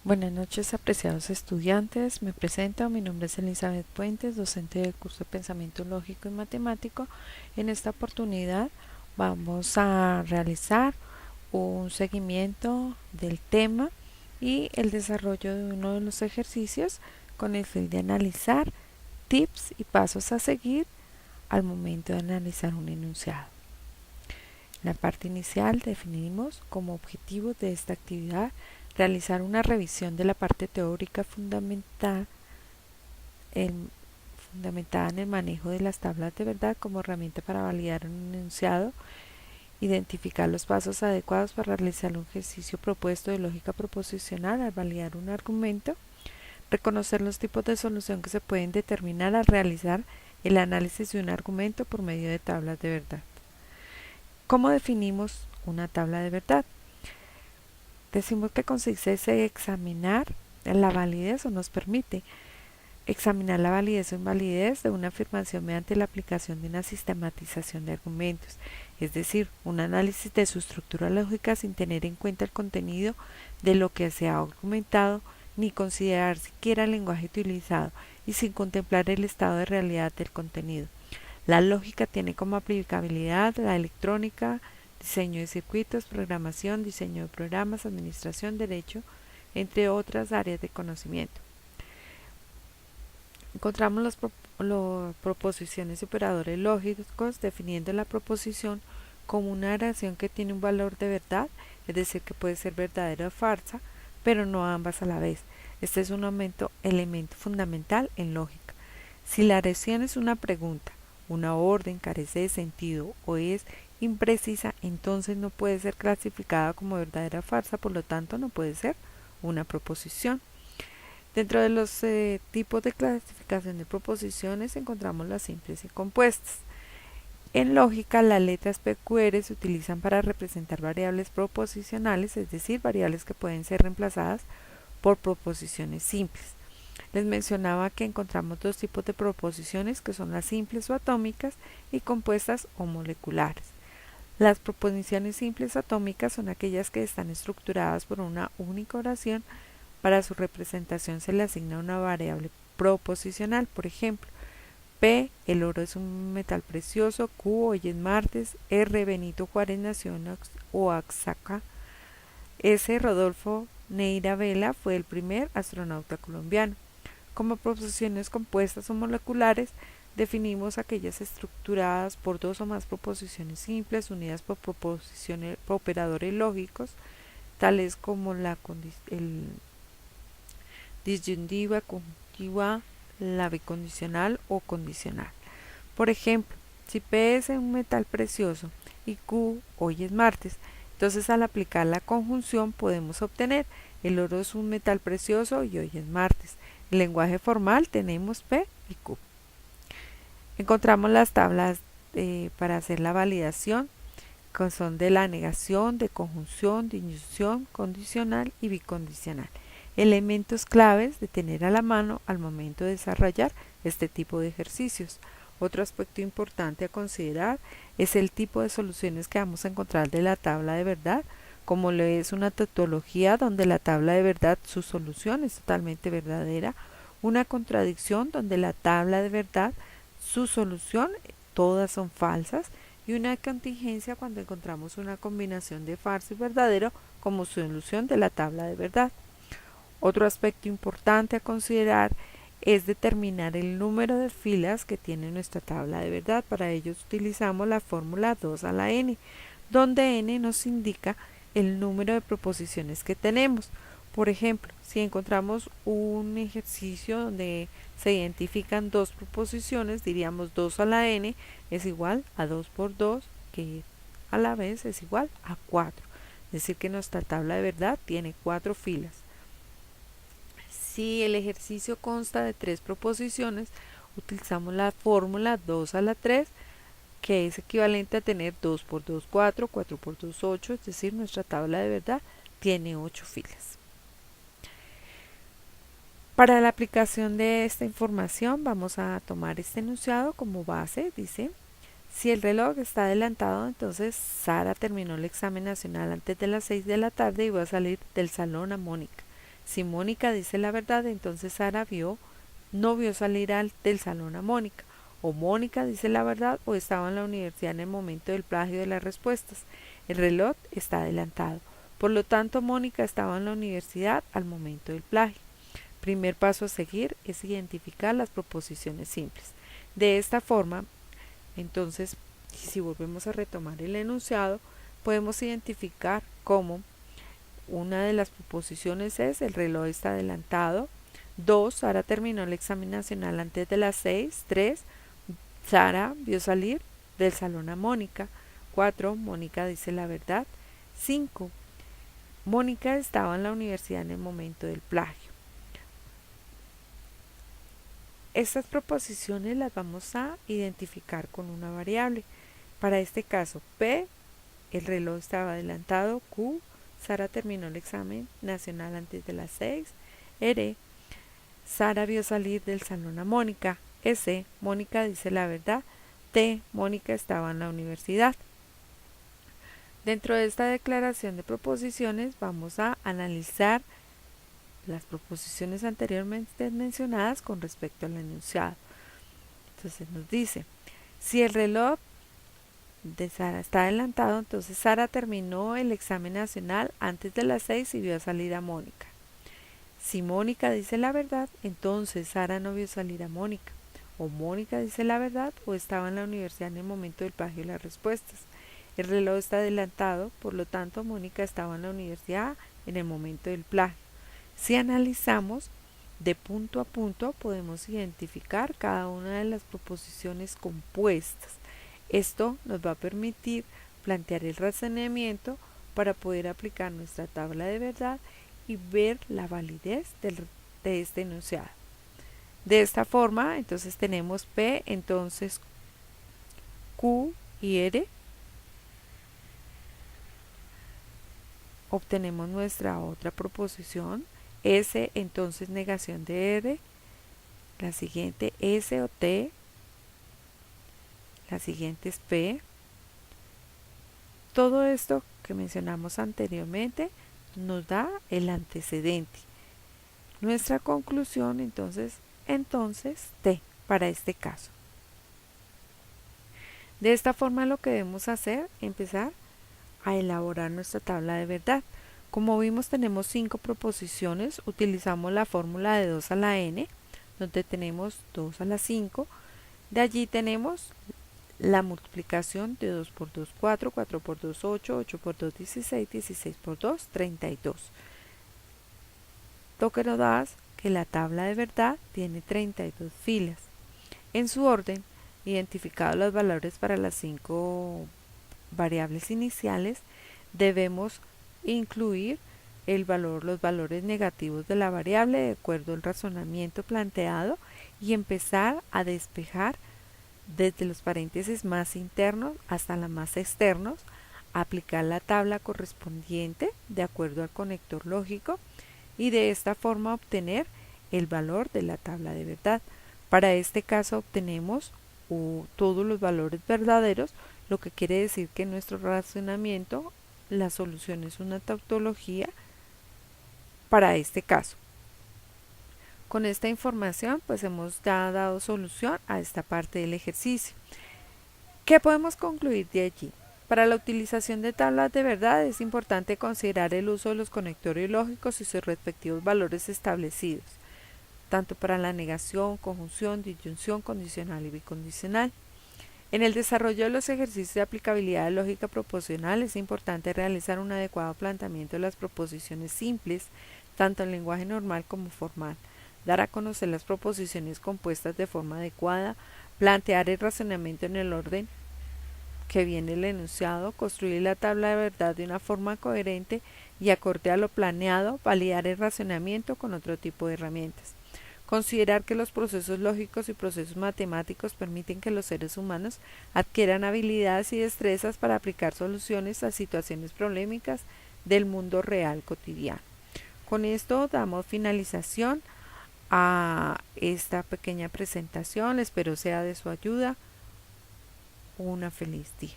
Buenas noches, apreciados estudiantes. Me presento, mi nombre es Elizabeth Puentes, docente del curso de Pensamiento Lógico y Matemático. En esta oportunidad vamos a realizar un seguimiento del tema y el desarrollo de uno de los ejercicios con el fin de analizar tips y pasos a seguir al momento de analizar un enunciado. En la parte inicial definimos como objetivo de esta actividad realizar una revisión de la parte teórica fundamentada en el manejo de las tablas de verdad como herramienta para validar un enunciado, identificar los pasos adecuados para realizar un ejercicio propuesto de lógica proposicional al validar un argumento, reconocer los tipos de solución que se pueden determinar al realizar el análisis de un argumento por medio de tablas de verdad. ¿Cómo definimos una tabla de verdad? Decimos que consiste en examinar la validez o nos permite examinar la validez o invalidez de una afirmación mediante la aplicación de una sistematización de argumentos, es decir, un análisis de su estructura lógica sin tener en cuenta el contenido de lo que se ha argumentado ni considerar siquiera el lenguaje utilizado y sin contemplar el estado de realidad del contenido. La lógica tiene como aplicabilidad la electrónica, diseño de circuitos, programación, diseño de programas, administración, derecho, entre otras áreas de conocimiento. Encontramos las proposiciones y operadores lógicos definiendo la proposición como una oración que tiene un valor de verdad, es decir, que puede ser verdadera o falsa, pero no ambas a la vez. Este es un elemento fundamental en lógica. Si la oración es una pregunta, una orden, carece de sentido o es imprecisa, entonces no puede ser clasificada como verdadera o falsa, por lo tanto no puede ser una proposición. Dentro de los tipos de clasificación de proposiciones encontramos las simples y compuestas. En lógica, las letras PQR se utilizan para representar variables proposicionales, es decir, variables que pueden ser reemplazadas por proposiciones simples. Les mencionaba que encontramos dos tipos de proposiciones que son las simples o atómicas y compuestas o moleculares. Las proposiciones simples atómicas son aquellas que están estructuradas por una única oración. Para su representación se le asigna una variable proposicional, por ejemplo, P, el oro es un metal precioso, Q, hoy es martes, R, Benito Juárez nació en Oaxaca, S, Rodolfo Neira Vela fue el primer astronauta colombiano. Como proposiciones compuestas o moleculares, definimos aquellas estructuradas por dos o más proposiciones simples unidas por operadores lógicos, tales como el disyuntiva, conjuntiva, la bicondicional o condicional. Por ejemplo, si P es un metal precioso y Q hoy es martes, entonces al aplicar la conjunción podemos obtener el oro es un metal precioso y hoy es martes. En lenguaje formal tenemos P y Q. Encontramos las tablas para hacer la validación, que son de la negación, de conjunción, disyunción, condicional y bicondicional. Elementos claves de tener a la mano al momento de desarrollar este tipo de ejercicios. Otro aspecto importante a considerar es el tipo de soluciones que vamos a encontrar de la tabla de verdad, como lo es una tautología donde la tabla de verdad su solución es totalmente verdadera, una contradicción donde la tabla de verdad su solución todas son falsas, y una contingencia cuando encontramos una combinación de falso y verdadero como solución de la tabla de verdad. Otro aspecto importante a considerar es determinar el número de filas que tiene nuestra tabla de verdad. Para ello utilizamos la fórmula 2 a la n, donde n nos indica el número de proposiciones que tenemos. Por ejemplo, si encontramos un ejercicio donde se identifican dos proposiciones, diríamos 2 a la n es igual a 2 por 2, que a la vez es igual a 4. Es decir, que nuestra tabla de verdad tiene 4 filas. Si el ejercicio consta de 3 proposiciones, utilizamos la fórmula 2 a la 3, que es equivalente a tener 2 por 2, 4, 4 por 2, 8, es decir, nuestra tabla de verdad tiene 8 filas. Para la aplicación de esta información vamos a tomar este enunciado como base. Dice, si el reloj está adelantado, entonces Sara terminó el examen nacional antes de las 6 de la tarde y va a salir del salón a Mónica. Si Mónica dice la verdad, entonces Sara no vio salir del salón a Mónica. O Mónica dice la verdad o estaba en la universidad en el momento del plagio de las respuestas. El reloj está adelantado. Por lo tanto, Mónica estaba en la universidad al momento del plagio. Primer paso a seguir es identificar las proposiciones simples. De esta forma, entonces, si volvemos a retomar el enunciado, podemos identificar cómo una de las proposiciones es: el reloj está adelantado. 2. Sara terminó el examen nacional antes de las 6. 3. Sara vio salir del salón a Mónica. 4. Mónica dice la verdad. 5. Mónica estaba en la universidad en el momento del plagio. Estas proposiciones las vamos a identificar con una variable. Para este caso, P, el reloj estaba adelantado. Q, Sara terminó el examen nacional antes de las 6. R, Sara vio salir del salón a Mónica. S, Mónica dice la verdad. T, Mónica estaba en la universidad. Dentro de esta declaración de proposiciones vamos a analizar las proposiciones anteriormente mencionadas con respecto al enunciado. Entonces nos dice: si el reloj de Sara está adelantado, entonces Sara terminó el examen nacional antes de las 6 y vio salir a Mónica. Si Mónica dice la verdad, entonces Sara no vio salir a Mónica. O Mónica dice la verdad o estaba en la universidad en el momento del plagio de las respuestas. El reloj está adelantado, por lo tanto Mónica estaba en la universidad en el momento del plagio. Si analizamos de punto a punto, podemos identificar cada una de las proposiciones compuestas. Esto nos va a permitir plantear el razonamiento para poder aplicar nuestra tabla de verdad y ver la validez de este enunciado. De esta forma, entonces tenemos P, entonces Q y R. Obtenemos nuestra otra proposición. S, entonces negación de R. La siguiente S o T. La siguiente es P. Todo esto que mencionamos anteriormente nos da el antecedente. Nuestra conclusión entonces T para este caso. De esta forma lo que debemos hacer es empezar a elaborar nuestra tabla de verdad. Como vimos, tenemos 5 proposiciones. Utilizamos la fórmula de 2 a la n, donde tenemos 2 a la 5. De allí tenemos la multiplicación de 2 por 2, 4, 4 por 2, 8, 8 por 2, 16, 16 por 2, 32. Lo que nos da que la tabla de verdad tiene 32 filas. En su orden, identificados los valores para las 5 variables iniciales, debemos incluir los valores negativos de la variable de acuerdo al razonamiento planteado y empezar a despejar desde los paréntesis más internos hasta los más externos, aplicar la tabla correspondiente de acuerdo al conector lógico y de esta forma obtener el valor de la tabla de verdad. Para este caso obtenemos todos los valores verdaderos, lo que quiere decir que en nuestro razonamiento la solución es una tautología para este caso. Con esta información pues hemos ya dado solución a esta parte del ejercicio. ¿Qué podemos concluir de allí? Para la utilización de tablas de verdad es importante considerar el uso de los conectores lógicos y sus respectivos valores establecidos, tanto para la negación, conjunción, disyunción, condicional y bicondicional. En el desarrollo de los ejercicios de aplicabilidad de lógica proposicional es importante realizar un adecuado planteamiento de las proposiciones simples, tanto en lenguaje normal como formal, dar a conocer las proposiciones compuestas de forma adecuada, plantear el razonamiento en el orden que viene el enunciado, construir la tabla de verdad de una forma coherente y acorde a lo planeado, validar el razonamiento con otro tipo de herramientas. Considerar que los procesos lógicos y procesos matemáticos permiten que los seres humanos adquieran habilidades y destrezas para aplicar soluciones a situaciones problemáticas del mundo real cotidiano. Con esto damos finalización a esta pequeña presentación. Espero sea de su ayuda. Una feliz día.